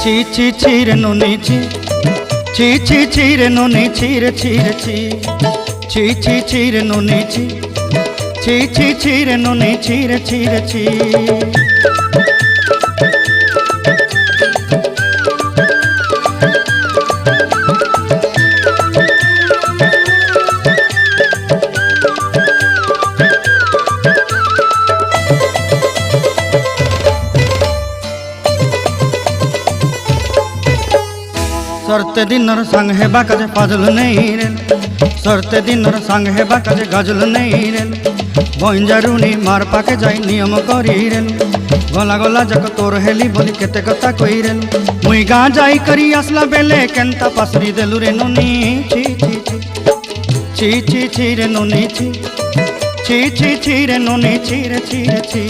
ছি ছি ছি রে নুনি ছি, ছি ছি ছি রে নুনি ছি রে ছি রে ছি, ছি ছি ছি রে নুনি ছি, ছি ছি ছি রে নুনি ছি রে ছি রে ছি। सरते दिनर संग हेबा काजे फाजल नहीं रेल, सरते दिनर संग हेबा काजे गाजल नहीं रेल, बंजारुनी मार पाके जाई नियम करी रेल, गला गला जक तोर हेली बोली केते कथा कई रेल, मुई गाँ जाई करी आसला बेले केंता पासरी देलु रे नुनी ची ची ची ची ची ची रे नुनी ची, ची ची ची रे नुनी ची रे ची रे ची।